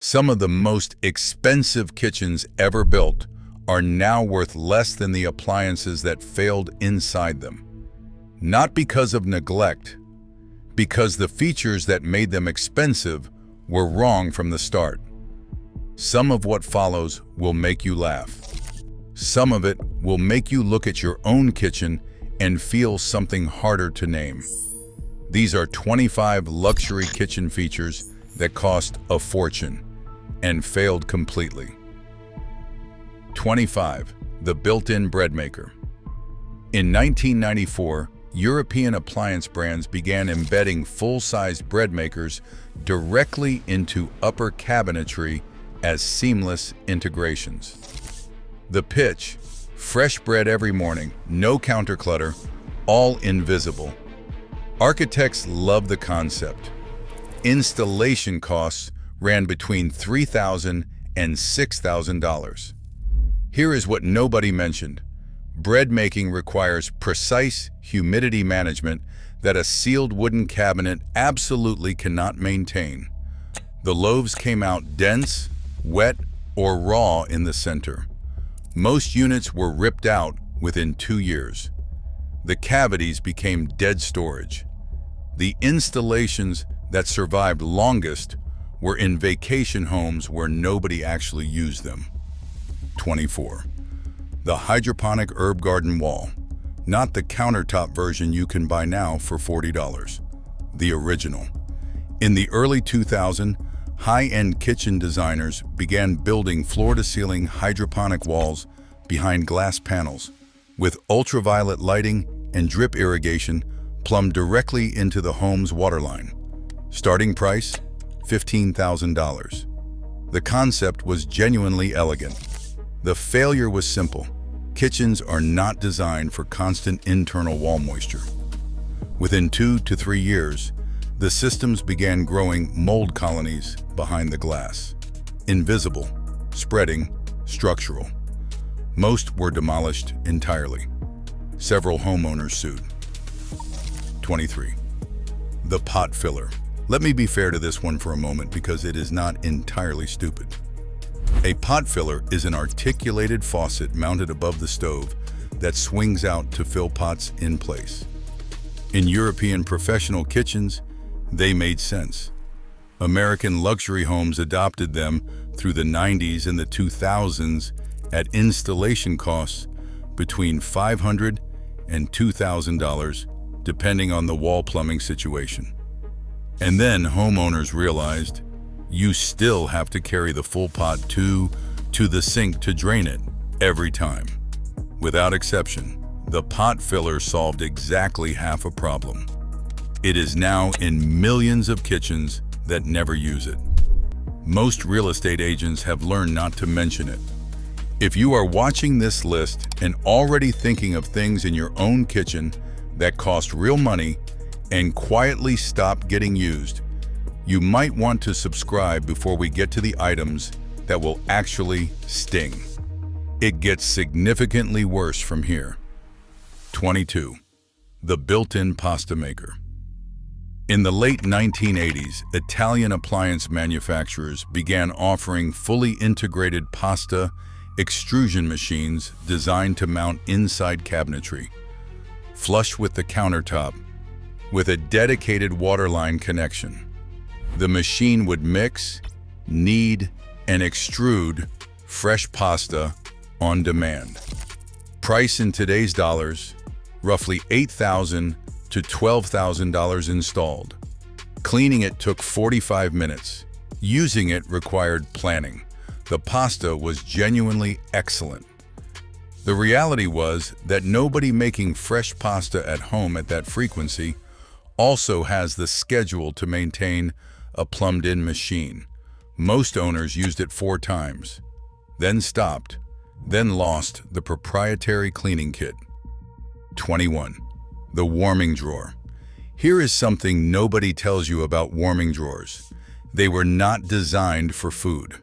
Some of the most expensive kitchens ever built are now worth less than the appliances that failed inside them. Not because of neglect, because the features that made them expensive were wrong from the start. Some of what follows will make you laugh. Some of it will make you look at your own kitchen and feel something harder to name. These are 25 luxury kitchen features that cost a fortune and failed completely. 25. The built-in bread maker. In 1994, European appliance brands began embedding full-sized bread makers directly into upper cabinetry as seamless integrations. The pitch: fresh bread every morning, no counter clutter, all invisible. Architects love the concept. Installation costs ran between $3,000 and $6,000. Here is what nobody mentioned. Bread making requires precise humidity management that a sealed wooden cabinet absolutely cannot maintain. The loaves came out dense, wet, or raw in the center. Most units were ripped out within 2 years. The cavities became dead storage. The installations that survived longest were in vacation homes where nobody actually used them. 24. The hydroponic herb garden wall. Not the countertop version you can buy now for $40. The original. In the early 2000s, high-end kitchen designers began building floor-to-ceiling hydroponic walls behind glass panels, with ultraviolet lighting and drip irrigation plumbed directly into the home's waterline. Starting price: $15,000. The concept was genuinely elegant. The failure was simple. Kitchens are not designed for constant internal wall moisture. Within 2 to 3 years, the systems began growing mold colonies behind the glass. Invisible, spreading, structural. Most were demolished entirely. Several homeowners sued. 23. The pot filler. Let me be fair to this one for a moment because it is not entirely stupid. A pot filler is an articulated faucet mounted above the stove that swings out to fill pots in place. In European professional kitchens, they made sense. American luxury homes adopted them through the 90s and the 2000s at installation costs between $500 and $2,000, depending on the wall plumbing situation. And then homeowners realized you still have to carry the full pot to the sink to drain it every time. Without exception, the pot filler solved exactly half a problem. It is now in millions of kitchens that never use it. Most real estate agents have learned not to mention it. If you are watching this list and already thinking of things in your own kitchen that cost real money and quietly stop getting used, you might want to subscribe before we get to the items that will actually sting. It gets significantly worse from here. 22. The built-in pasta maker. In the late 1980s, Italian appliance manufacturers began offering fully integrated pasta extrusion machines designed to mount inside cabinetry, flush with the countertop, with a dedicated waterline connection. The machine would mix, knead, and extrude fresh pasta on demand. Price in today's dollars: roughly $8,000 to $12,000 installed. Cleaning it took 45 minutes. Using it required planning. The pasta was genuinely excellent. The reality was that nobody making fresh pasta at home at that frequency also has the schedule to maintain a plumbed-in machine. Most owners used it 4 times, then stopped, then lost the proprietary cleaning kit. 21. The warming drawer. Here is something nobody tells you about warming drawers. They were not designed for food.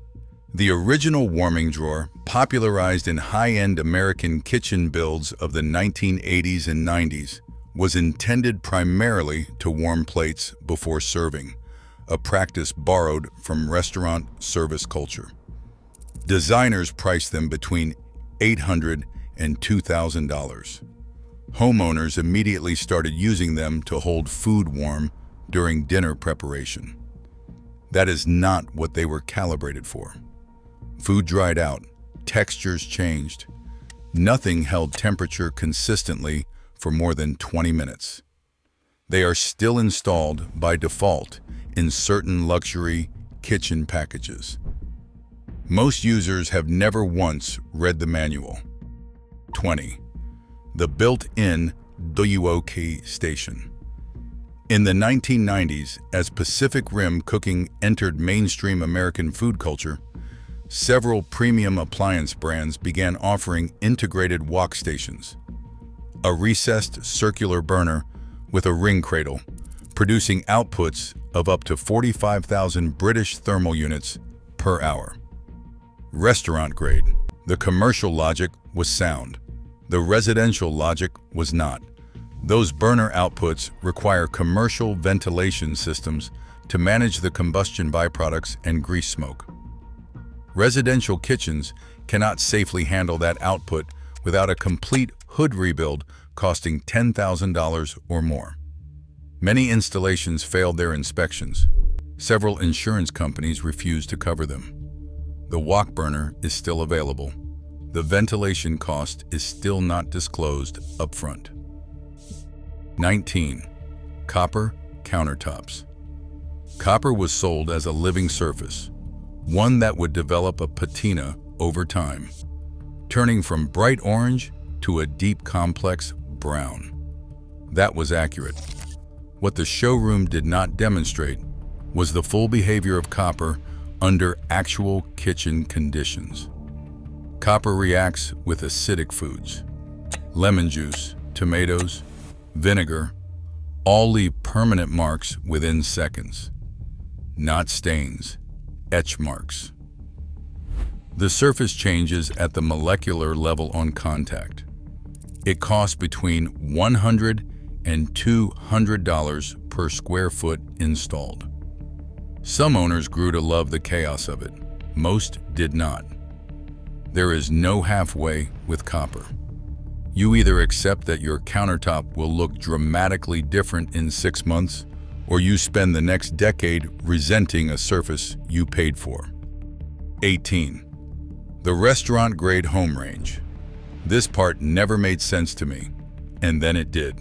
The original warming drawer, popularized in high-end American kitchen builds of the 1980s and 90s, was intended primarily to warm plates before serving. a practice borrowed from restaurant service culture. Designers priced them between $800 and $2,000. Homeowners immediately started using them to hold food warm during dinner preparation. That is not what they were calibrated for. Food dried out, textures changed. Nothing held temperature consistently for more than 20 minutes. They are still installed by default in certain luxury kitchen packages. Most users have never once read the manual. 20. The built-in wok station. In the 1990s, as Pacific Rim cooking entered mainstream American food culture, several premium appliance brands began offering integrated wok stations. A recessed circular burner with a ring cradle, producing outputs of up to 45,000 British thermal units per hour. Restaurant grade. The commercial logic was sound. The residential logic was not. Those burner outputs require commercial ventilation systems to manage the combustion byproducts and grease smoke. Residential kitchens cannot safely handle that output without a complete hood rebuild costing $10,000 or more. Many installations failed their inspections. Several insurance companies refused to cover them. The wok burner is still available. The ventilation cost is still not disclosed upfront. 19. Copper countertops. Copper was sold as a living surface, one that would develop a patina over time, turning from bright orange to a deep complex brown. That was accurate. What the showroom did not demonstrate was the full behavior of copper under actual kitchen conditions. Copper reacts with acidic foods. Lemon juice, tomatoes, vinegar, all leave permanent marks within seconds. Not stains, etch marks. The surface changes at the molecular level on contact. It costs between $100 and $200 per square foot installed. Some owners grew to love the chaos of it. Most did not. There is no halfway with copper. You either accept that your countertop will look dramatically different in 6 months, or you spend the next decade resenting a surface you paid for. 18. The restaurant-grade home range. This part never made sense to me, and then it did.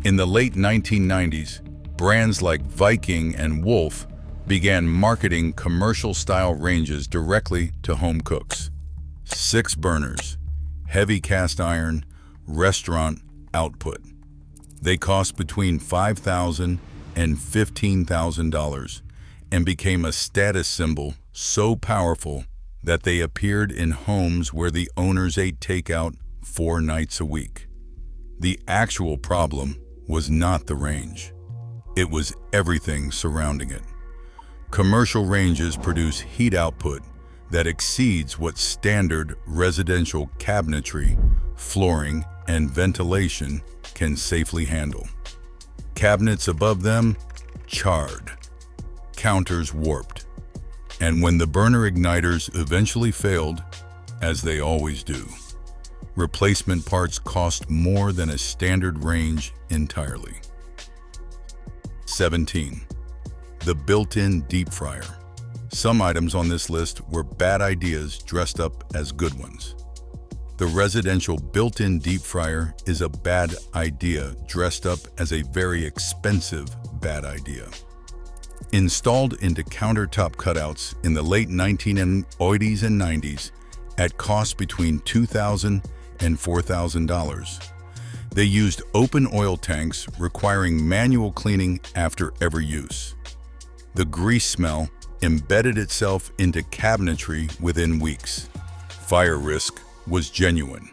In the late 1990s, brands like Viking and Wolf began marketing commercial-style ranges directly to home cooks. 6 burners, heavy cast iron, restaurant output. They cost between $5,000 and $15,000 and became a status symbol so powerful that they appeared in homes where the owners ate takeout 4 nights a week. The actual problem was not the range. It was everything surrounding it. Commercial ranges produce heat output that exceeds what standard residential cabinetry, flooring, and ventilation can safely handle. Cabinets above them charred, counters warped, and when the burner igniters eventually failed, as they always do, replacement parts cost more than a standard range entirely. 17. The built-in deep fryer. Some items on this list were bad ideas dressed up as good ones. The residential built-in deep fryer is a bad idea dressed up as a very expensive bad idea. Installed into countertop cutouts in the late 1980s and 90s at costs between $2,000 and $4,000. They used open oil tanks requiring manual cleaning after every use. The grease smell embedded itself into cabinetry within weeks. Fire risk was genuine.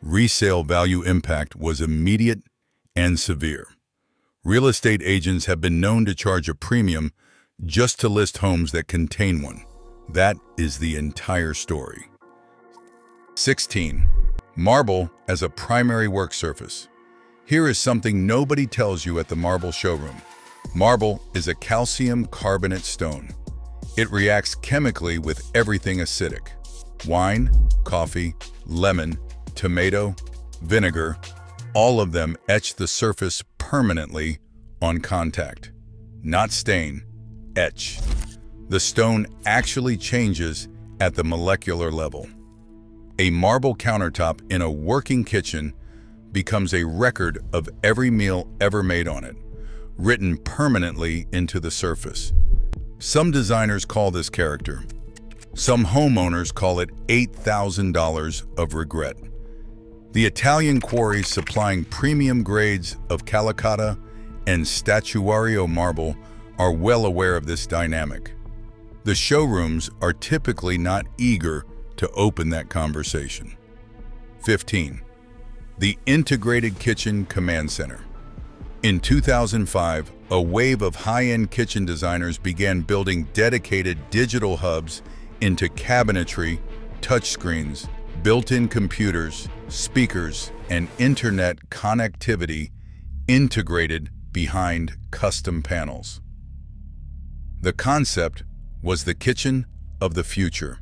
Resale value impact was immediate and severe. Real estate agents have been known to charge a premium just to list homes that contain one. That is the entire story. 16. Marble as a primary work surface. Here is something nobody tells you at the marble showroom. Marble is a calcium carbonate stone. It reacts chemically with everything acidic. Wine, coffee, lemon, tomato, vinegar, all of them etch the surface permanently on contact. Not stain, etch. The stone actually changes at the molecular level. A marble countertop in a working kitchen becomes a record of every meal ever made on it, written permanently into the surface. Some designers call this character. Some homeowners call it $8,000 of regret. The Italian quarries supplying premium grades of Calicata and Statuario marble are well aware of this dynamic. The showrooms are typically not eager to open that conversation. 15. The Integrated Kitchen Command Center. In 2005, a wave of high-end kitchen designers began building dedicated digital hubs into cabinetry, touchscreens, built-in computers, speakers, and internet connectivity integrated behind custom panels. The concept was the kitchen of the future.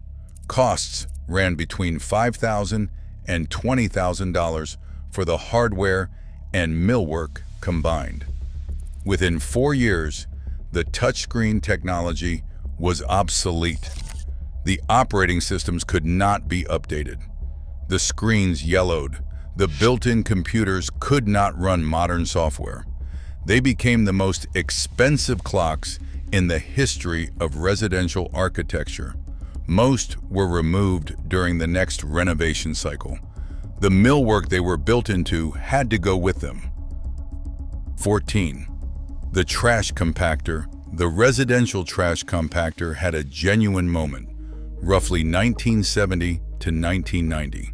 Costs ran between $5,000 and $20,000 for the hardware and millwork combined. Within 4 years, the touchscreen technology was obsolete. The operating systems could not be updated. The screens yellowed. The built-in computers could not run modern software. They became the most expensive clocks in the history of residential architecture. Most were removed during the next renovation cycle. The millwork they were built into had to go with them. 14. The trash compactor. The residential trash compactor had a genuine moment, roughly 1970 to 1990.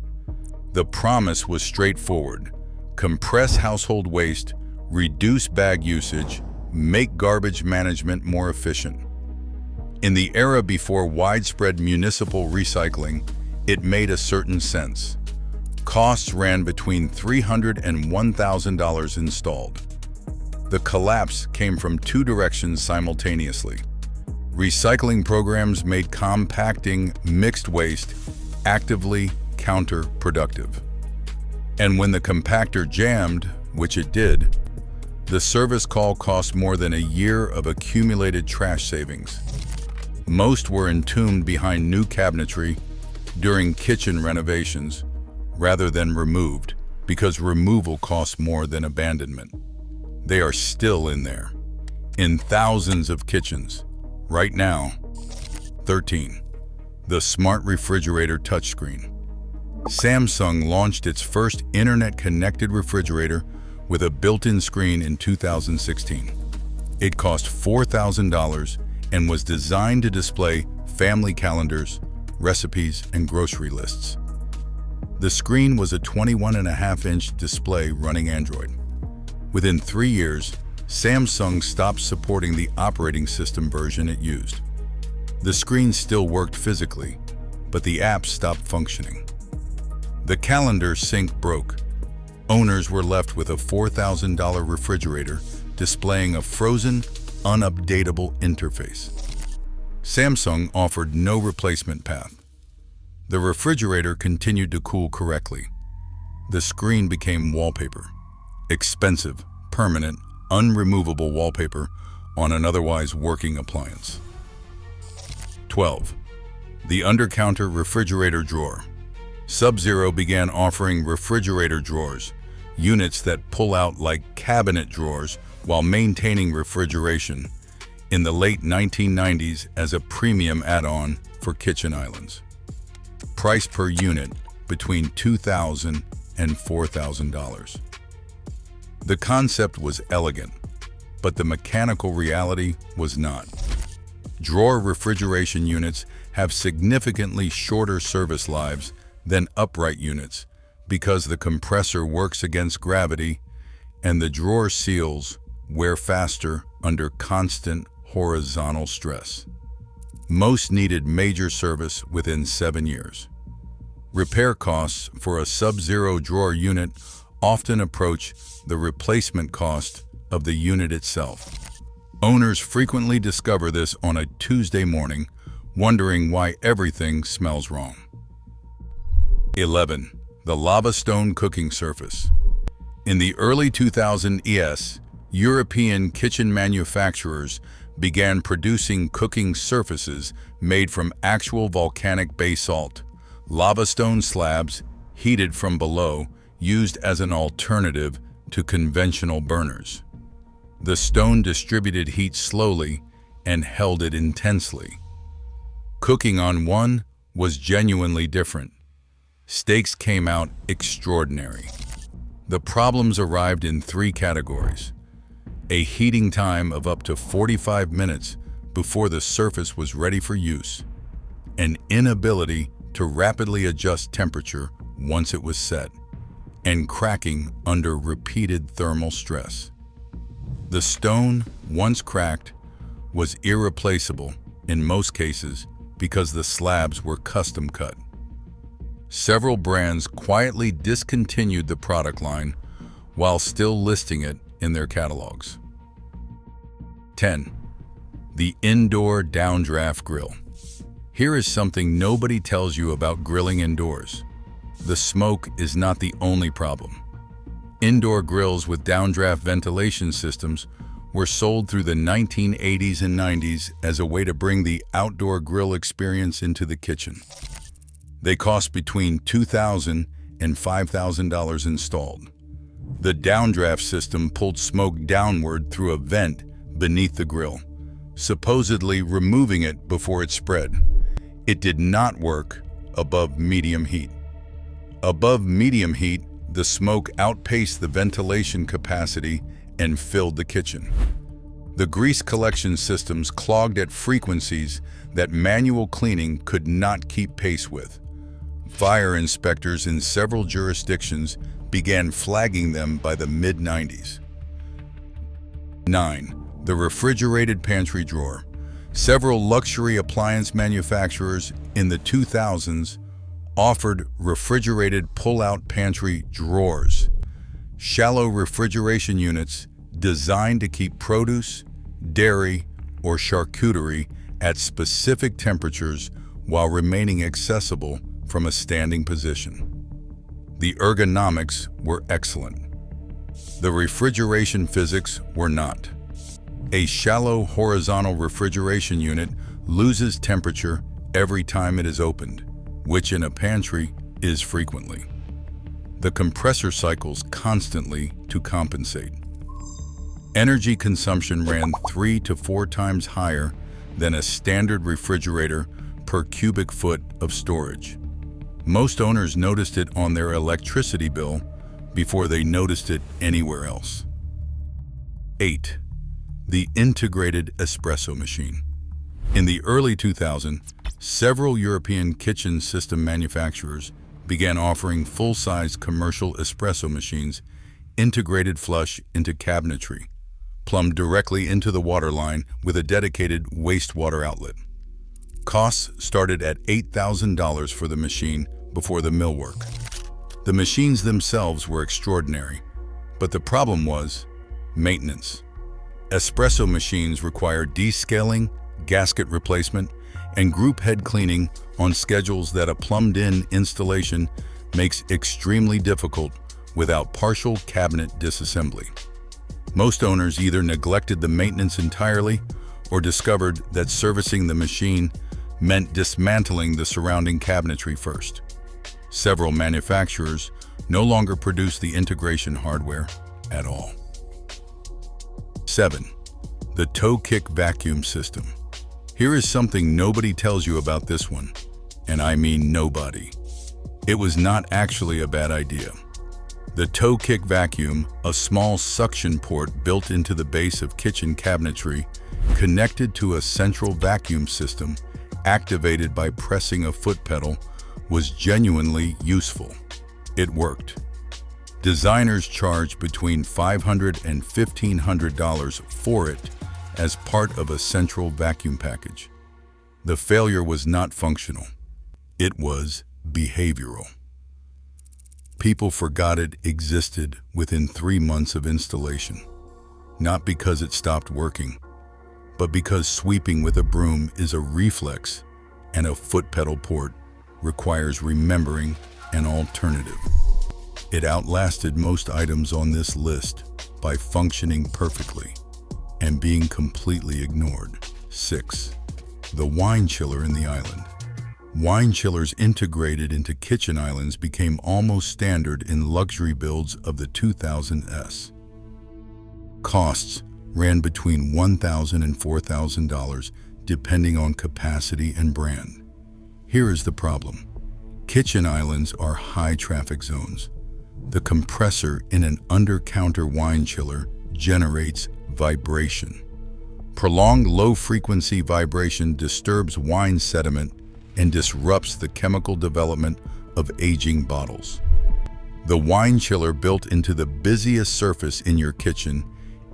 The promise was straightforward: compress household waste, reduce bag usage, make garbage management more efficient. In the era before widespread municipal recycling, it made a certain sense. Costs ran between $300 and $1,000 installed. The collapse came from two directions simultaneously. Recycling programs made compacting mixed waste actively counterproductive. And when the compactor jammed, which it did, the service call cost more than a year of accumulated trash savings. Most were entombed behind new cabinetry during kitchen renovations rather than removed, because removal costs more than abandonment. They are still in there, in thousands of kitchens, right now. 13. The Smart Refrigerator Touchscreen. Samsung launched its first internet-connected refrigerator with a built-in screen in 2016. It cost $4,000 and was designed to display family calendars, recipes, and grocery lists. The screen was a 21.5-inch display running Android. Within 3 years, Samsung stopped supporting the operating system version it used. The screen still worked physically, but the app stopped functioning. The calendar sync broke. Owners were left with a $4,000 refrigerator displaying a frozen, unupdatable interface. Samsung offered no replacement path. The refrigerator continued to cool correctly. The screen became wallpaper. Expensive, permanent, unremovable wallpaper on an otherwise working appliance. 12. The Undercounter Refrigerator Drawer. Sub-Zero began offering refrigerator drawers, units that pull out like cabinet drawers while maintaining refrigeration, in the late 1990s as a premium add-on for kitchen islands. Price per unit between $2,000 and $4,000. The concept was elegant, but the mechanical reality was not. Drawer refrigeration units have significantly shorter service lives than upright units because the compressor works against gravity and the drawer seals wear faster under constant horizontal stress. Most needed major service within 7 years. Repair costs for a Sub-Zero drawer unit often approach the replacement cost of the unit itself. Owners frequently discover this on a Tuesday morning, wondering why everything smells wrong. 11. The lava stone cooking surface. In the early 2000s, European kitchen manufacturers began producing cooking surfaces made from actual volcanic basalt, lava stone slabs heated from below, used as an alternative to conventional burners. The stone distributed heat slowly and held it intensely. Cooking on one was genuinely different. Steaks came out extraordinary. The problems arrived in three categories: a heating time of up to 45 minutes before the surface was ready for use, an inability to rapidly adjust temperature once it was set, and cracking under repeated thermal stress. The stone, once cracked, was irreplaceable in most cases because the slabs were custom cut. Several brands quietly discontinued the product line while still listing it in their catalogs. 10. The indoor downdraft grill. Here is something nobody tells you about grilling indoors. The smoke is not the only problem. Indoor grills with downdraft ventilation systems were sold through the 1980s and 90s as a way to bring the outdoor grill experience into the kitchen. They cost between $2,000 and $5,000 installed. The downdraft system pulled smoke downward through a vent beneath the grill, supposedly removing it before it spread. It did not work above medium heat. Above medium heat, the smoke outpaced the ventilation capacity and filled the kitchen. The grease collection systems clogged at frequencies that manual cleaning could not keep pace with. Fire inspectors in several jurisdictions began flagging them by the mid-90s. 9. The refrigerated pantry drawer. Several luxury appliance manufacturers in the 2000s offered refrigerated pull-out pantry drawers, shallow refrigeration units designed to keep produce, dairy, or charcuterie at specific temperatures while remaining accessible from a standing position. The ergonomics were excellent. The refrigeration physics were not. A shallow horizontal refrigeration unit loses temperature every time it is opened, which in a pantry is frequently. The compressor cycles constantly to compensate. Energy consumption ran 3 to 4 times higher than a standard refrigerator per cubic foot of storage. Most owners noticed it on their electricity bill before they noticed it anywhere else. 8. The integrated espresso machine. In the early 2000s, several European kitchen system manufacturers began offering full-size commercial espresso machines integrated flush into cabinetry, plumbed directly into the water line with a dedicated wastewater outlet. Costs started at $8,000 for the machine before the millwork. The machines themselves were extraordinary, but the problem was maintenance. Espresso machines require descaling, gasket replacement, and group head cleaning on schedules that a plumbed-in installation makes extremely difficult without partial cabinet disassembly. Most owners either neglected the maintenance entirely or discovered that servicing the machine meant dismantling the surrounding cabinetry first. Several manufacturers no longer produce the integration hardware at all. 7. The toe kick vacuum system. Here is something nobody tells you about this one, and I mean nobody. It was not actually a bad idea. The toe kick vacuum, a small suction port built into the base of kitchen cabinetry, connected to a central vacuum system activated by pressing a foot pedal, was genuinely useful. It worked. Designers charged between $500 and $1,500 for it as part of a central vacuum package. The failure was not functional. It was behavioral. People forgot it existed within 3 months of installation, not because it stopped working, but because sweeping with a broom is a reflex and a foot pedal port requires remembering an alternative. It outlasted most items on this list by functioning perfectly and being completely ignored. 6. The wine chiller in the island. Wine chillers integrated into kitchen islands became almost standard in luxury builds of the 2000s. Costs ran between $1,000 and $4,000 depending on capacity and brand. Here is the problem. Kitchen islands are high traffic zones. The compressor in an Undercounter wine chiller generates vibration. Prolonged low-frequency vibration disturbs wine sediment and disrupts the chemical development of aging bottles. The wine chiller built into the busiest surface in your kitchen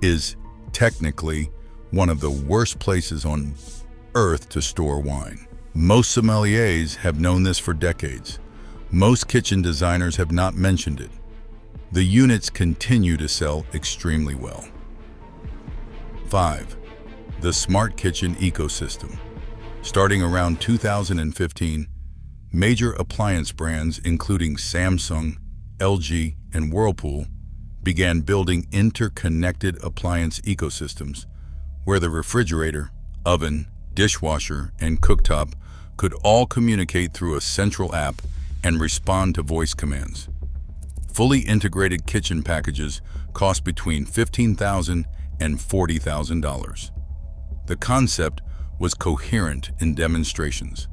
is technically one of the worst places on earth to store wine. Most sommeliers have known this for decades. Most kitchen designers have not mentioned it. The units continue to sell extremely well. 5. The smart kitchen ecosystem. Starting around 2015, major appliance brands including Samsung, LG, and Whirlpool began building interconnected appliance ecosystems where the refrigerator, oven, dishwasher, and cooktop could all communicate through a central app and respond to voice commands. Fully integrated kitchen packages cost between $15,000 and $40,000. The concept was coherent in demonstrations.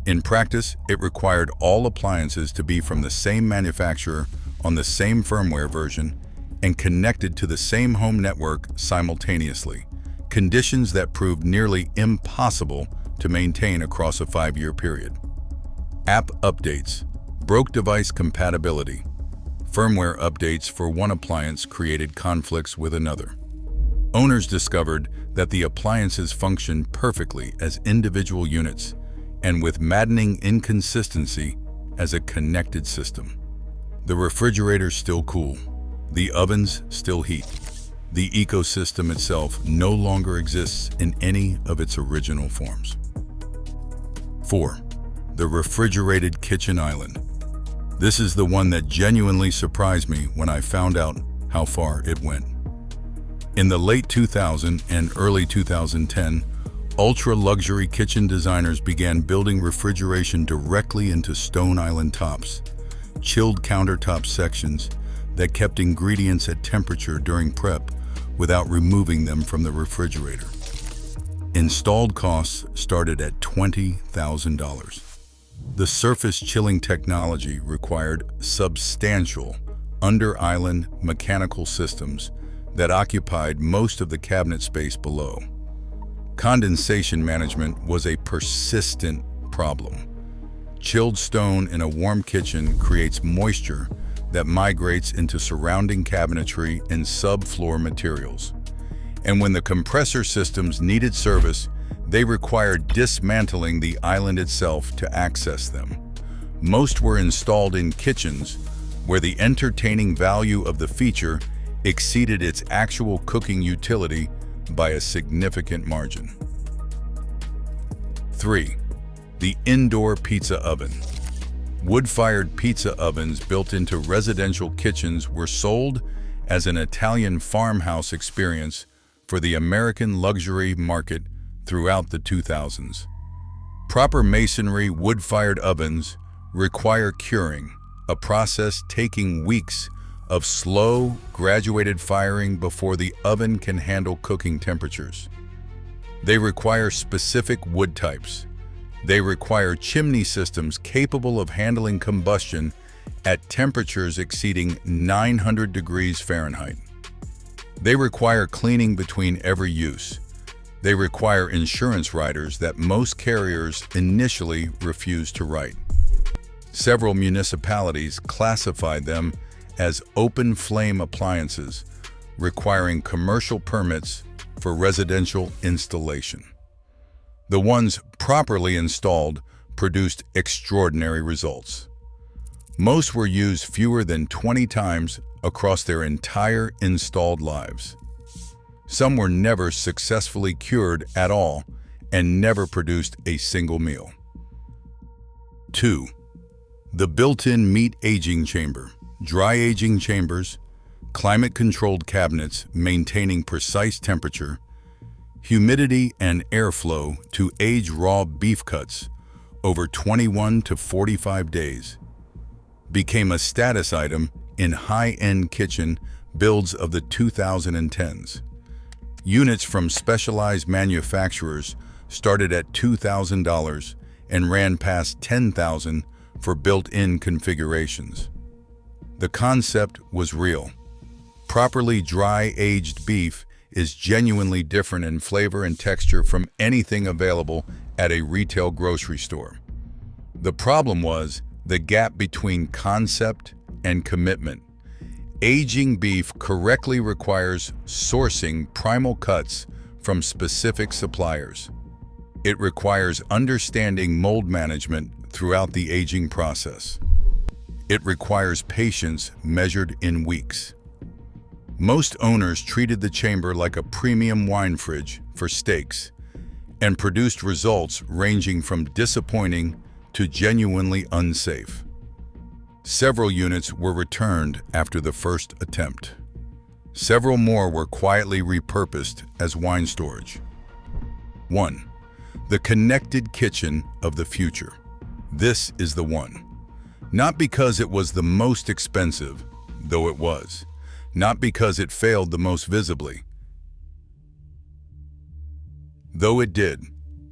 In practice, it required all appliances to be from the same manufacturer on the same firmware version and connected to the same home network simultaneously, conditions that proved nearly impossible to maintain across a 5-year period. App updates broke device compatibility. Firmware updates for one appliance created conflicts with another. Owners discovered that the appliances functioned perfectly as individual units and with maddening inconsistency as a connected system. The refrigerator's still cool. The ovens still heat. The ecosystem itself no longer exists in any of its original forms. 4. The refrigerated kitchen island. This is the one that genuinely surprised me when I found out how far it went. In the late 2000s and early 2010, ultra-luxury kitchen designers began building refrigeration directly into stone island tops, chilled countertop sections that kept ingredients at temperature during prep without removing them from the refrigerator. Installed costs started at $20,000. The surface chilling technology required substantial under-island mechanical systems that occupied most of the cabinet space below. Condensation management was a persistent problem. Chilled stone in a warm kitchen creates moisture that migrates into surrounding cabinetry and subfloor materials. And when the compressor systems needed service, they required dismantling the island itself to access them. Most were installed in kitchens where the entertaining value of the feature exceeded its actual cooking utility by a significant margin. 3. The indoor pizza oven. Wood-fired pizza ovens built into residential kitchens were sold as an Italian farmhouse experience for the American luxury market throughout the 2000s. Proper masonry wood-fired ovens require curing, a process taking weeks of slow, graduated firing before the oven can handle cooking temperatures. They require specific wood types. They require chimney systems capable of handling combustion at temperatures exceeding 900 degrees Fahrenheit. They require cleaning between every use. They require insurance riders that most carriers initially refuse to write. Several municipalities classified them as open flame appliances, requiring commercial permits for residential installation. The ones properly installed produced extraordinary results. Most were used fewer than 20 times across their entire installed lives. Some were never successfully cured at all and never produced a single meal. 2. The built-in meat aging chamber. Dry aging chambers, climate-controlled cabinets maintaining precise temperature, humidity and airflow to age raw beef cuts over 21 to 45 days, became a status item in high-end kitchen builds of the 2010s. Units from specialized manufacturers started at $2,000 and ran past $10,000 for built-in configurations. The concept was real. Properly dry-aged beef is genuinely different in flavor and texture from anything available at a retail grocery store. The problem was the gap between concept and commitment. Aging beef correctly requires sourcing primal cuts from specific suppliers. It requires understanding mold management throughout the aging process. It requires patience measured in weeks. Most owners treated the chamber like a premium wine fridge for steaks and produced results ranging from disappointing to genuinely unsafe. Several units were returned after the first attempt. Several more were quietly repurposed as wine storage. 1. The connected kitchen of the future. This is the one. Not because it was the most expensive, though it was. Not because it failed the most visibly, though it did,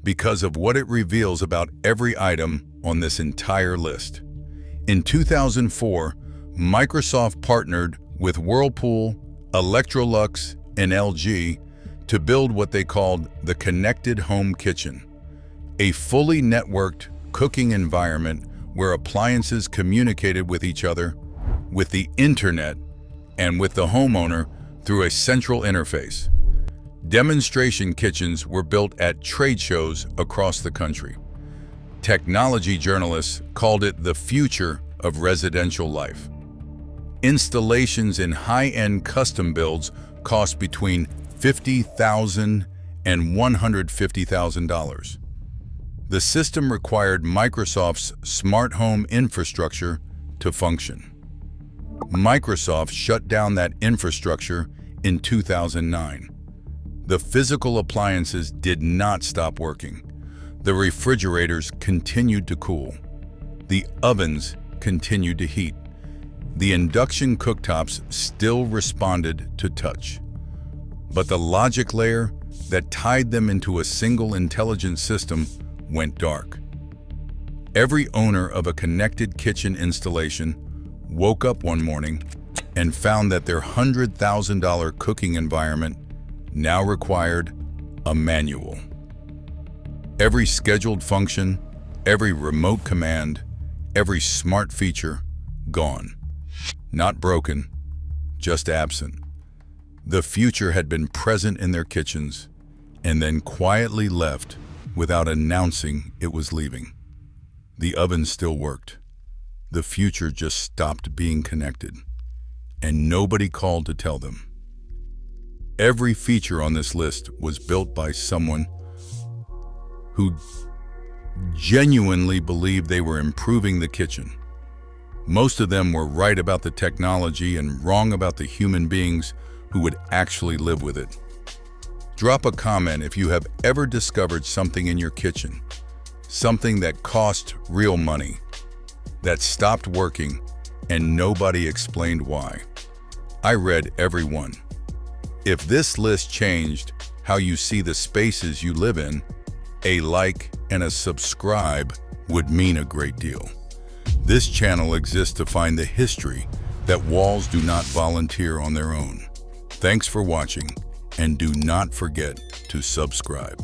because of what it reveals about every item on this entire list. In 2004, Microsoft partnered with Whirlpool, Electrolux, and LG to build what they called the Connected Home Kitchen, a fully networked cooking environment where appliances communicated with each other, with the internet, and with the homeowner through a central interface. Demonstration kitchens were built at trade shows across the country. Technology journalists called it the future of residential life. Installations in high-end custom builds cost between $50,000 and $150,000. The system required Microsoft's smart home infrastructure to function. Microsoft shut down that infrastructure in 2009. The physical appliances did not stop working. The refrigerators continued to cool. The ovens continued to heat. The induction cooktops still responded to touch. But the logic layer that tied them into a single intelligent system went dark. Every owner of a connected kitchen installation woke up one morning and found that their $100,000 cooking environment now required a manual. Every scheduled function, every remote command, every smart feature, gone. Not broken, just absent. The future had been present in their kitchens and then quietly left without announcing it was leaving. The oven still worked. The future just stopped being connected, and nobody called to tell them. Every feature on this list was built by someone who genuinely believed they were improving the kitchen. Most of them were right about the technology and wrong about the human beings who would actually live with it. Drop a comment if you have ever discovered something in your kitchen, something that cost real money, that stopped working, and nobody explained why. I read every one. If this list changed how you see the spaces you live in, a like and a subscribe would mean a great deal. This channel exists to find the history that walls do not volunteer on their own. Thanks for watching, and do not forget to subscribe.